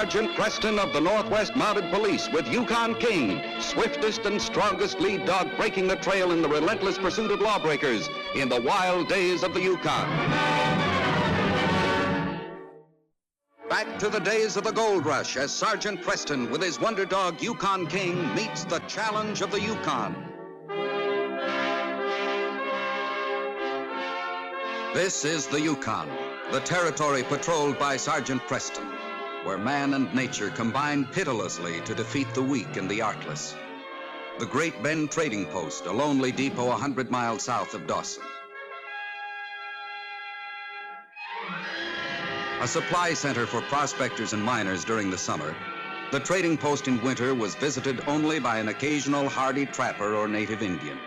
Sergeant Preston of the Northwest Mounted Police with Yukon King, swiftest and strongest lead dog breaking the trail in the relentless pursuit of lawbreakers in the wild days of the Yukon. Back to the days of the gold rush as Sergeant Preston with his wonder dog Yukon King meets the challenge of the Yukon. This is the Yukon, the territory patrolled by Sergeant Preston, where man and nature combine pitilessly to defeat the weak and the artless. The Great Bend Trading Post, a lonely depot 100 miles south of Dawson. A supply center for prospectors and miners during the summer, the trading post in winter was visited only by an occasional hardy trapper or native Indian.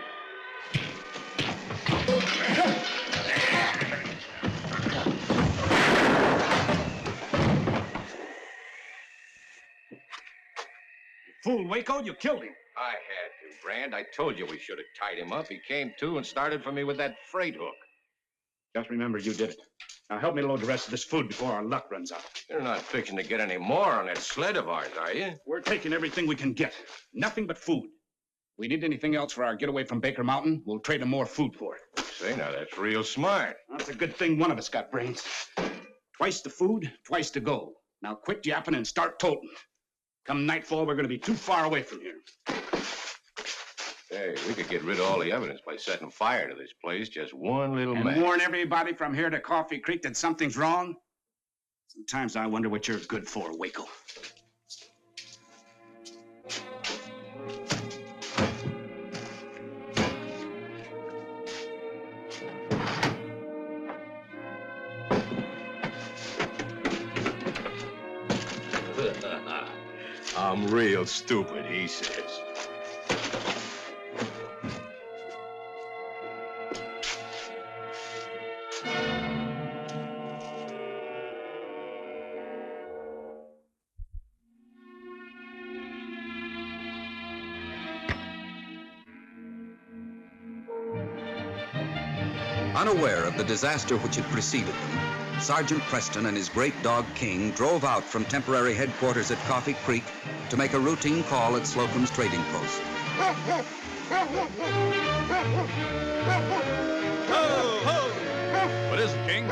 Fool, Waco, you killed him. I had to, Brand. I told you we should have tied him up. He came to and started for me with that freight hook. Just remember you did it. Now help me load the rest of this food before our luck runs out. You're not fixing to get any more on that sled of ours, are you? We're taking everything we can get. Nothing but food. If we need anything else for our getaway from Baker Mountain, we'll trade them more food for it. Say, now that's real smart. That's a good thing one of us got brains. Twice the food, twice the gold. Now quit yapping and start toting. Come nightfall, we're going to be too far away from here. Hey, we could get rid of all the evidence by setting fire to this place. Just one little match. And warn everybody from here to Coffee Creek that something's wrong? Sometimes I wonder what you're good for, Waco. I'm real stupid, he says. Unaware of the disaster which had preceded them, Sergeant Preston and his great dog King drove out from temporary headquarters at Coffee Creek to make a routine call at Slocum's trading post. Ho, ho! What is it, King?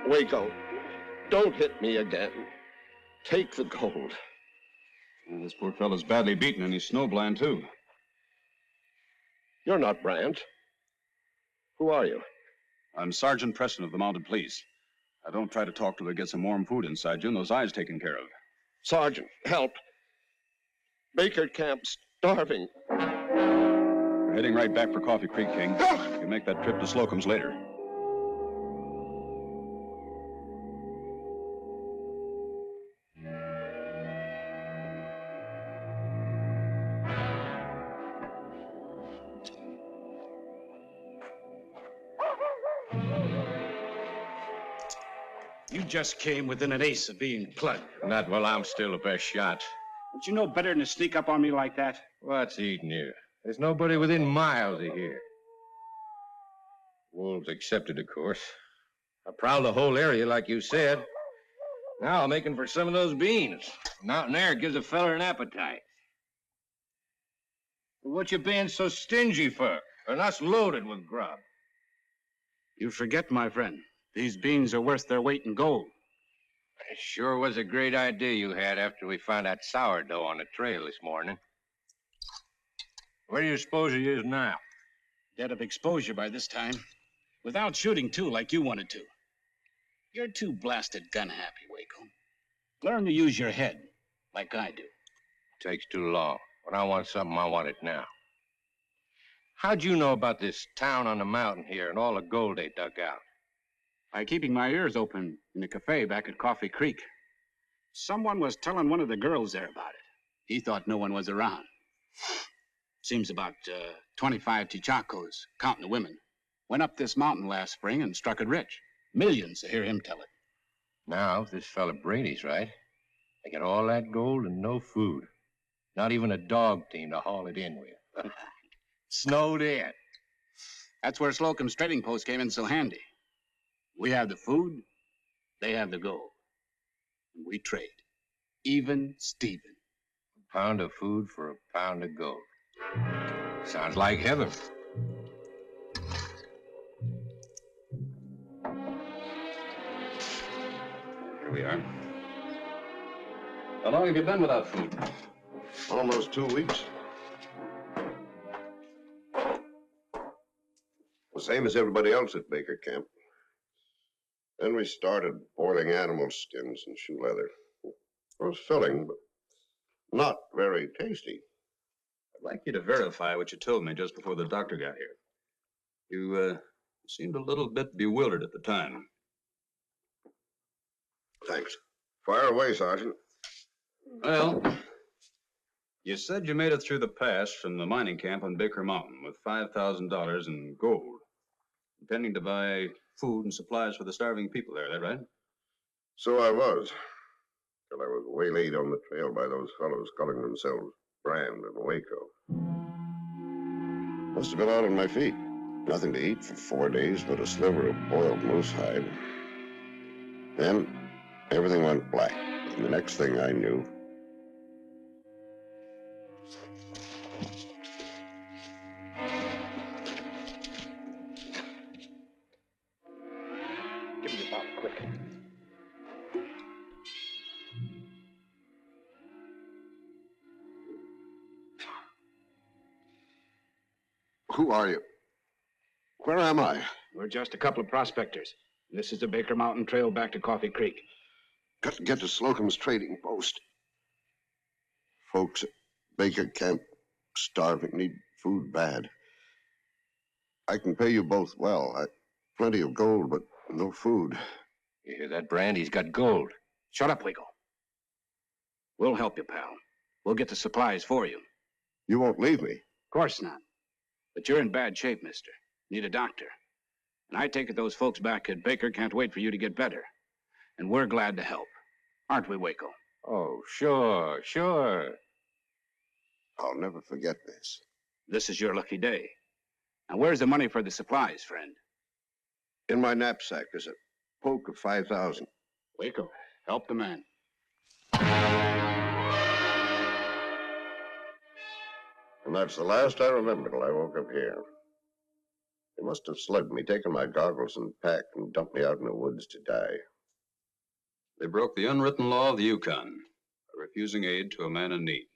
Waco, don't hit me again. Take the gold. This poor fellow's badly beaten, and he's snowblind, too. You're not Brandt. Who are you? I'm Sergeant Preston of the Mounted Police. I don't try to talk till we get some warm food inside you and those eyes taken care of. Sergeant, help. Baker camp's starving. We're heading right back for Coffee Creek, King. You can make that trip to Slocum's later. You just came within an ace of being plugged. Not while I'm still the best shot. Don't you know better than to sneak up on me like that? What's eating you? There's nobody within miles of here. Wolves accepted, of course. I prowled the whole area, like you said. Now I'm making for some of those beans. Mountain air gives a feller an appetite. What you being so stingy for? And us loaded with grub. You forget, my friend. These beans are worth their weight in gold. It sure was a great idea you had after we found that sourdough on the trail this morning. Where do you suppose he is now? Dead of exposure by this time. Without shooting, too, like you wanted to. You're too blasted gun-happy, Waco. Learn to use your head, like I do. Takes too long. When I want something, I want it now. How'd you know about this town on the mountain here and all the gold they dug out? By keeping my ears open in the cafe back at Coffee Creek. Someone was telling one of the girls there about it. He thought no one was around. Seems about 25 Tichacos, counting the women, went up this mountain last spring and struck it rich. Millions to hear him tell it. Now, if this fella Brady's right, they got all that gold and no food. Not even a dog team to haul it in with. Snowed in. That's where Slocum's trading post came in so handy. We have the food, they have the gold. And we trade. Even Steven. A pound of food for a pound of gold. Sounds like heaven. Here we are. How long have you been without food? Almost 2 weeks. The same as everybody else at Baker Camp. Then we started boiling animal skins and shoe leather. It was filling, but not very tasty. I'd like you to verify what you told me just before the doctor got here. You seemed a little bit bewildered at the time. Thanks. Fire away, Sergeant. Well, you said you made it through the pass from the mining camp on Baker Mountain with $5,000 in gold, intending to buy food and supplies for the starving people there, is that right? So I was, till I was waylaid on the trail by those fellows calling themselves Brand and Waco. Must have been out on my feet. Nothing to eat for 4 days but a sliver of boiled moose hide. Then everything went black, and the next thing I knew, Give me the bottle, quick. who are you? Where am I? We're just a couple of prospectors. This is the Baker Mountain Trail back to Coffee Creek. Got to get to Slocum's trading post. Folks at Baker Camp starving, need food bad. I can pay you both well. Plenty of gold, but no food. You hear that, Brand? He's got gold. Shut up, Waco. We'll help you, pal. We'll get the supplies for you. You won't leave me. Of course not. But you're in bad shape, mister. Need a doctor. And I take it those folks back at Baker can't wait for you to get better. And we're glad to help. Aren't we, Waco? Oh, sure, sure. I'll never forget this. This is your lucky day. Now, where's the money for the supplies, friend? In my knapsack is a poke of 5,000. Waco, help the man. And that's the last I remember till I woke up here. They must have slugged me, taken my goggles and pack, and dumped me out in the woods to die. They broke the unwritten law of the Yukon by refusing aid to a man in need.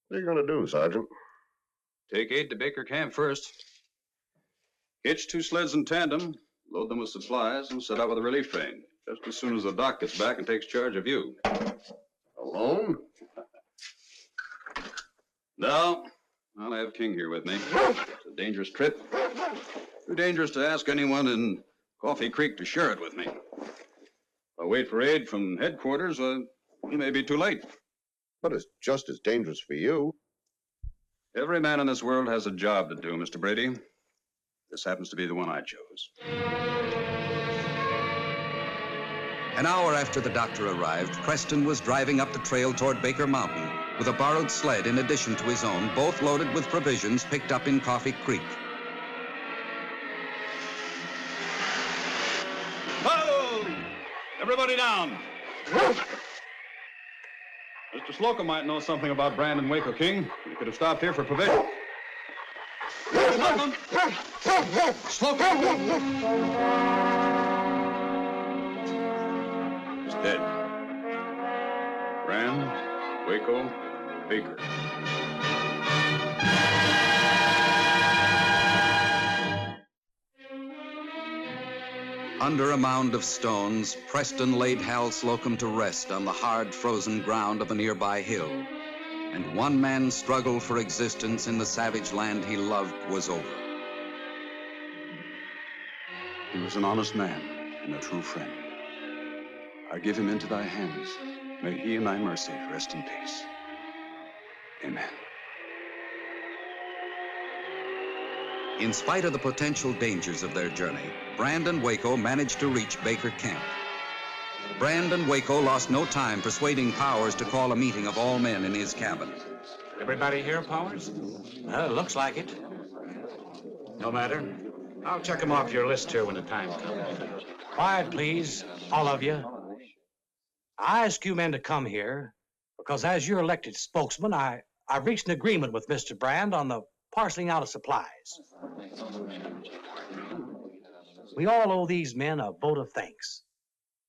What are you going to do, Sergeant? Take aid to Baker Camp first. Hitch 2 sleds in tandem, load them with supplies, and set out with a relief train, just as soon as the doc gets back and takes charge of you. Alone? No, I'll have King here with me. It's a dangerous trip. Too dangerous to ask anyone in Coffee Creek to share it with me. If I wait for aid from headquarters, it may be too late. But it's just as dangerous for you. Every man in this world has a job to do, Mr. Brady. This happens to be the one I chose. An hour after the doctor arrived, Preston was driving up the trail toward Baker Mountain with a borrowed sled in addition to his own, both loaded with provisions picked up in Coffee Creek. Ho! Everybody down. Mr. Slocum might know something about Brand and Waco, King. You could have stopped here for provision. Slocum! Slocum! He's dead. Brand, Waco, Baker. Under a mound of stones, Preston laid Hal Slocum to rest on the hard, frozen ground of a nearby hill. And one man's struggle for existence in the savage land he loved was over. He was an honest man. and a true friend. I give him into thy hands. May he in thy mercy rest in peace. Amen. In spite of the potential dangers of their journey, Brand and Waco managed to reach Baker Camp. Brand and Waco lost no time persuading Powers to call a meeting of all men in his cabin. Everybody here, Powers? Looks like it. No matter. I'll check them off your list here when the time comes. Quiet, please, all of you. I ask you men to come here because as your elected spokesman, I've reached an agreement with Mr. Brand on the parceling out of supplies. We all owe these men a vote of thanks,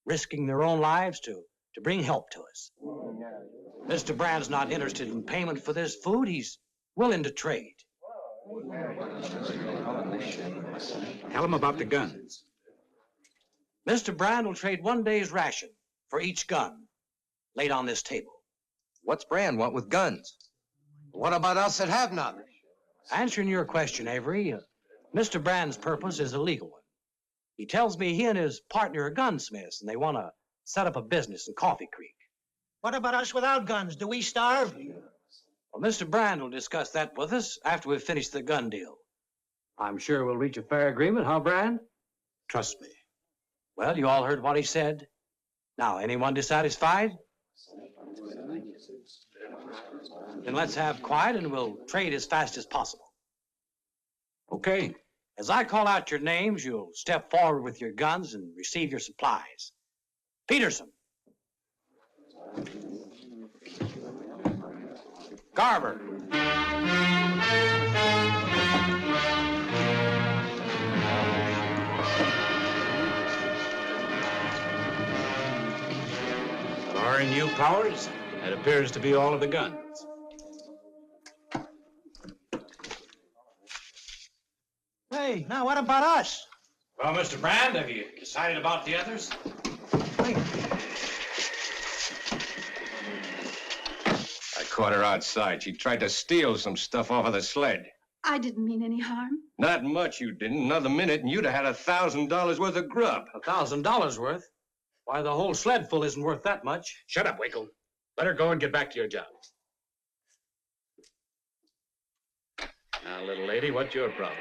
risking their own lives to bring help to us. Mr. Brand's not interested in payment for this food. He's willing to trade. Tell them about the guns. Mr. Brand will trade 1 day's ration for each gun laid on this table. What's Brand want with guns? What about us that have none? Answering your question, Avery, Mr. Brand's purpose is a legal one. He tells me he and his partner are gunsmiths, and they want to set up a business in Coffee Creek. What about us without guns? Do we starve? Well, Mr. Brand will discuss that with us after we've finished the gun deal. I'm sure we'll reach a fair agreement, huh, Brand? Trust me. Well, you all heard what he said. Now, anyone dissatisfied? Then let's have quiet and we'll trade as fast as possible. Okay. As I call out your names, you'll step forward with your guns and receive your supplies. Peterson. Garber. Barring you, Powers, that appears to be all of the guns. Hey, now what about us? Well, Mr. Brand, have you decided about the others? I caught her outside. She tried to steal some stuff off of the sled. I didn't mean any harm. Not much you didn't. Another minute and you'd have had $1,000 worth of grub. $1,000 worth? Why, the whole sled full isn't worth that much. Shut up, Waco. Let her go and get back to your job. Now, little lady, what's your problem?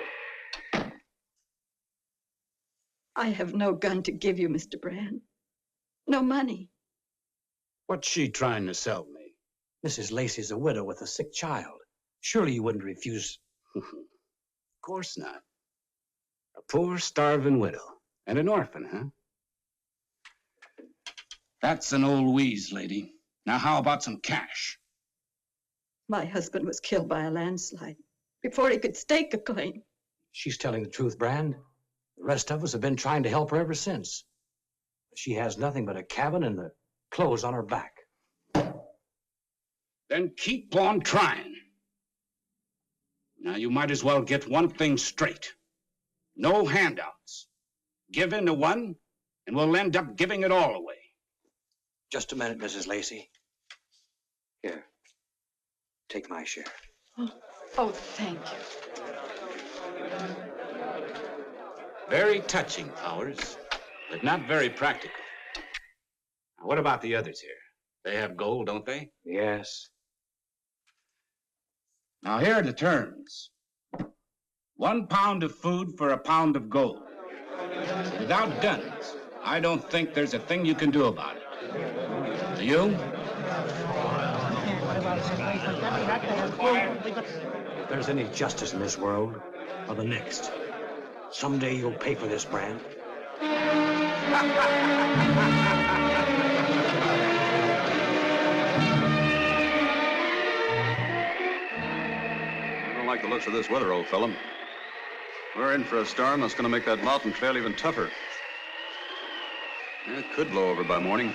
I have no gun to give you, Mr. Brand. No money. What's she trying to sell me? Mrs. Lacey's a widow with a sick child. Surely you wouldn't refuse. Of course not. A poor, starving widow. And an orphan, huh? That's an old wheeze, lady. Now, how about some cash? My husband was killed by a landslide before he could stake a claim. She's telling the truth, Brand. The rest of us have been trying to help her ever since. She has nothing but a cabin and the clothes on her back. Then keep on trying. Now, you might as well get one thing straight. No handouts. Give in to one, and we'll end up giving it all away. Just a minute, Mrs. Lacey. Here, take my share. Oh, thank you. Very touching, Powers, but not very practical. Now, what about the others here? They have gold, don't they? Yes. Now, here are the terms. 1 pound of food for a pound of gold. Without guns, I don't think there's a thing you can do about it. Do you? If there's any justice in this world, or the next, someday you'll pay for this, Brand. I don't like the looks of this weather, old fella. We're in for a storm that's going to make that mountain trail even tougher. It could blow over by morning.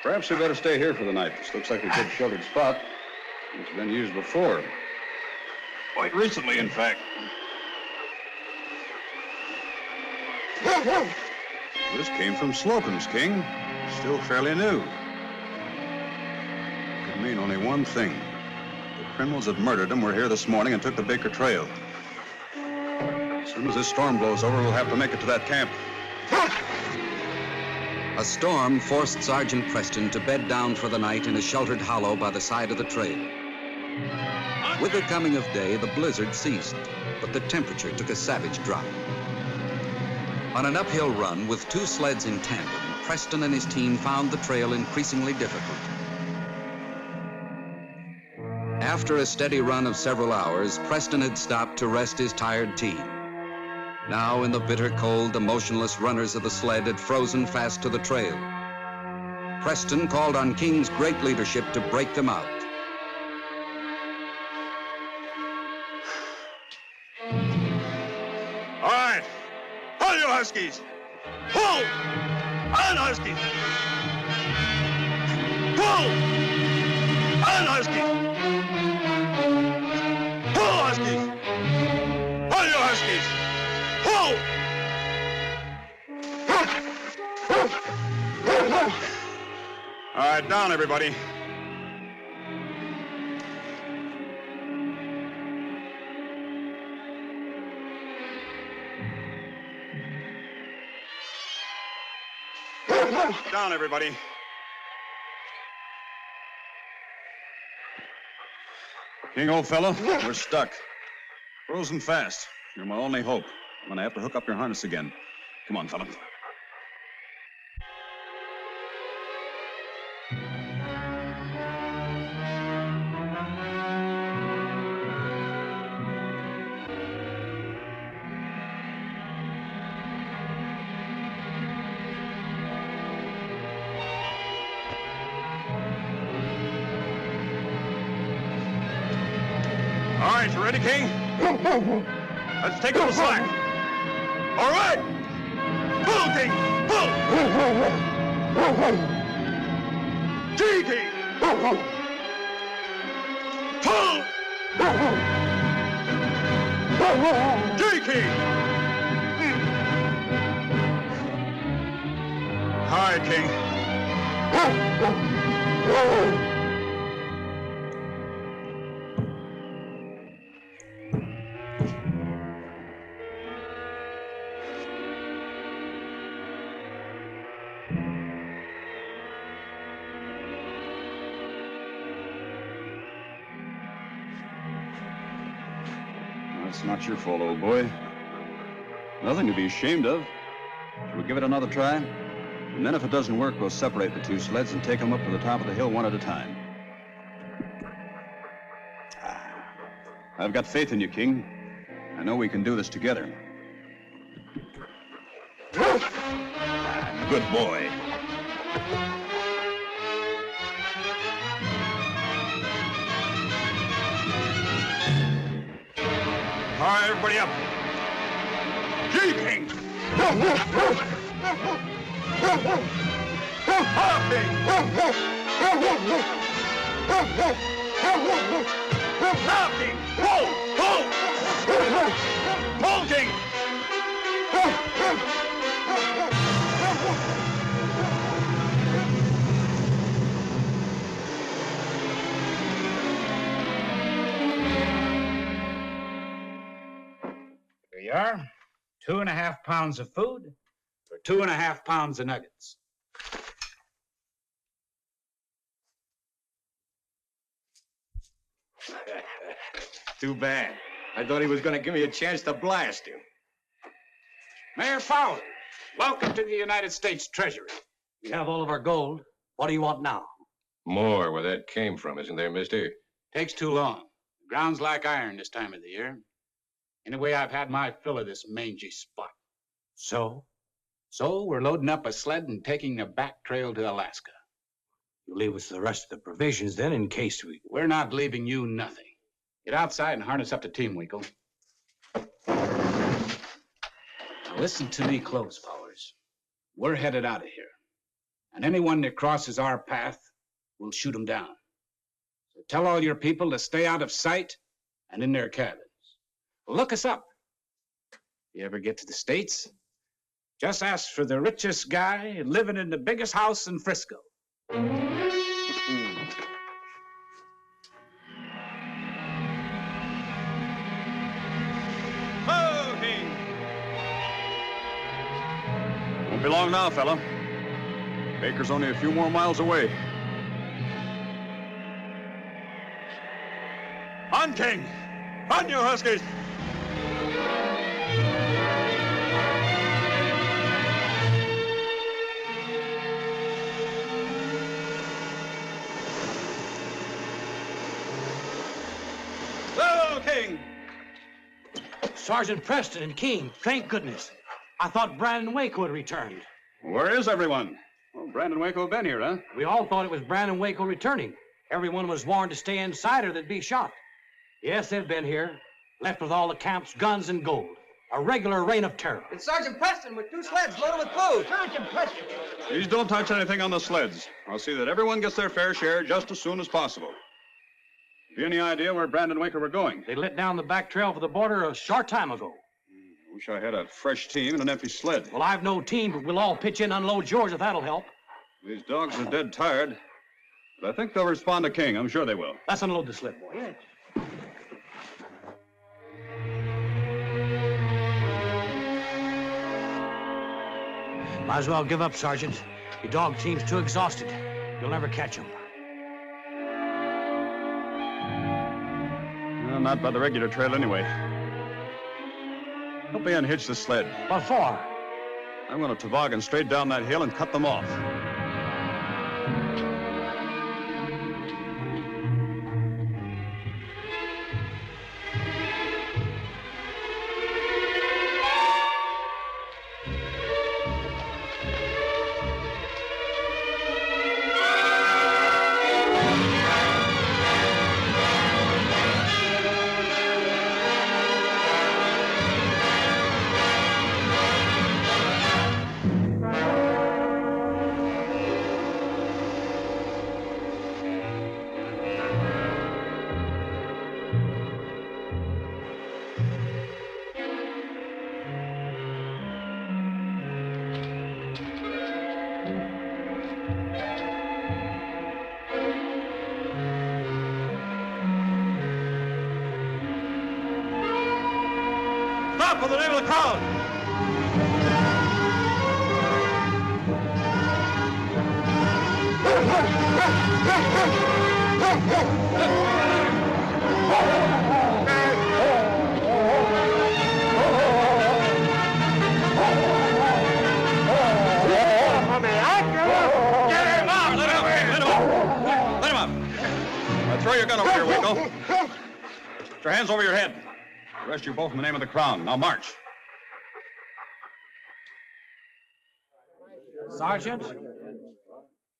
Perhaps we better stay here for the night. This looks like a good sheltered spot. It's been used before. Quite recently, in fact. This came from Slocum's, King. Still fairly new. Could mean only one thing. The criminals that murdered him were here this morning and took the Baker Trail. As soon as this storm blows over, we'll have to make it to that camp. A storm forced Sergeant Preston to bed down for the night in a sheltered hollow by the side of the trail. With the coming of day, the blizzard ceased, but the temperature took a savage drop. On an uphill run with 2 sleds in tandem, Preston and his team found the trail increasingly difficult. After a steady run of several hours, Preston had stopped to rest his tired team. Now, in the bitter cold, the motionless runners of the sled had frozen fast to the trail. Preston called on King's great leadership to break them out. All right. Pull, you Huskies! Pull! On, Huskies! Pull! On, Huskies! Pull, Huskies! Pull, you Huskies! Pull! All right, down, everybody. Down, everybody. King, old fella, we're stuck. Frozen fast. You're my only hope. I'm gonna have to hook up your harness again. Come on, fella. All right, you ready, King? Let's take a little slack. All right! Pull, King! Pull! G, King! Pull! G, King! All right, King. That's not your fault, old boy. Nothing to be ashamed of. Shall we give it another try? And then if it doesn't work, we'll separate the 2 sleds and take them up to the top of the hill one at a time. I've got faith in you, King. I know we can do this together. Good boy. All right, everybody up. G, King! Up, King! Up, King! Pull! Pull! Pull, King! Here you are. 2.5 pounds of food for 2.5 pounds of nuggets. Too bad. I thought he was going to give me a chance to blast him. Mayor Fowler, welcome to the United States Treasury. We have all of our gold. What do you want now? More where that came from, isn't there, mister? Takes too long. The ground's like iron this time of the year. Anyway, I've had my fill of this mangy spot. So? So we're loading up a sled and taking the back trail to Alaska. You leave us the rest of the provisions then in case we... We're not leaving you nothing. Get outside and harness up the team, Winkle. Now listen to me close, Powers. We're headed out of here. And anyone that crosses our path, we'll shoot them down. So tell all your people to stay out of sight and in their cabins. Look us up. If you ever get to the States, just ask for the richest guy living in the biggest house in Frisco. Ho, King! be long now, fella. Baker's only a few more miles away. On, King! On, you huskies! Hello, King! Sergeant Preston and King, thank goodness. I thought Brandon Waco had returned. Where is everyone? Well, Brandon Waco have been here, huh? We all thought it was Brandon Waco returning. Everyone was warned to stay inside or they'd be shot. Yes, they've been here, left with all the camp's guns and gold. A regular reign of terror. It's Sergeant Preston with 2 sleds loaded with food. Sergeant Preston. Please don't touch anything on the sleds. I'll see that everyone gets their fair share just as soon as possible. Have you any idea where Brandon Waco were going? They lit down the back trail for the border a short time ago. Wish I had a fresh team and an empty sled. Well, I've no team, but we'll all pitch in and unload yours if that'll help. These dogs are dead tired. But I think they'll respond to King. I'm sure they will. Let's unload the sled, boy. Yes. Might as well give up, Sergeant. Your dog team's too exhausted. You'll never catch them. Well, not by the regular trail anyway. Help me unhitch the sled. What for? I'm going to toboggan straight down that hill and cut them off. Stop for the name of the crowd! Let him up! Now throw your gun over here, Waco. Put your hands over your head. Arrest you both in the name of the Crown. Now march. Sergeant,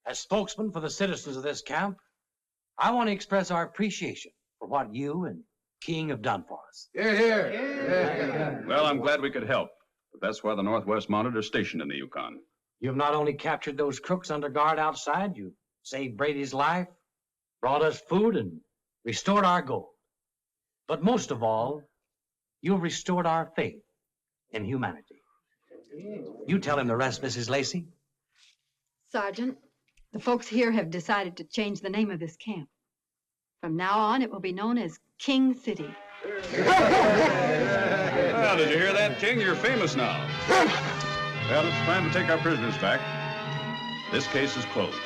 as spokesman for the citizens of this camp, I want to express our appreciation for what you and King have done for us. Here. Well, I'm glad we could help. But that's why the Northwest Mounted are stationed in the Yukon. You've not only captured those crooks under guard outside, you saved Brady's life, brought us food, and restored our gold. But most of all, you've restored our faith in humanity. You tell him the rest, Mrs. Lacey. Sergeant, the folks here have decided to change the name of this camp. From now on, it will be known as King City. Well, did you hear that, King? You're famous now. Well, it's time to take our prisoners back. This case is closed.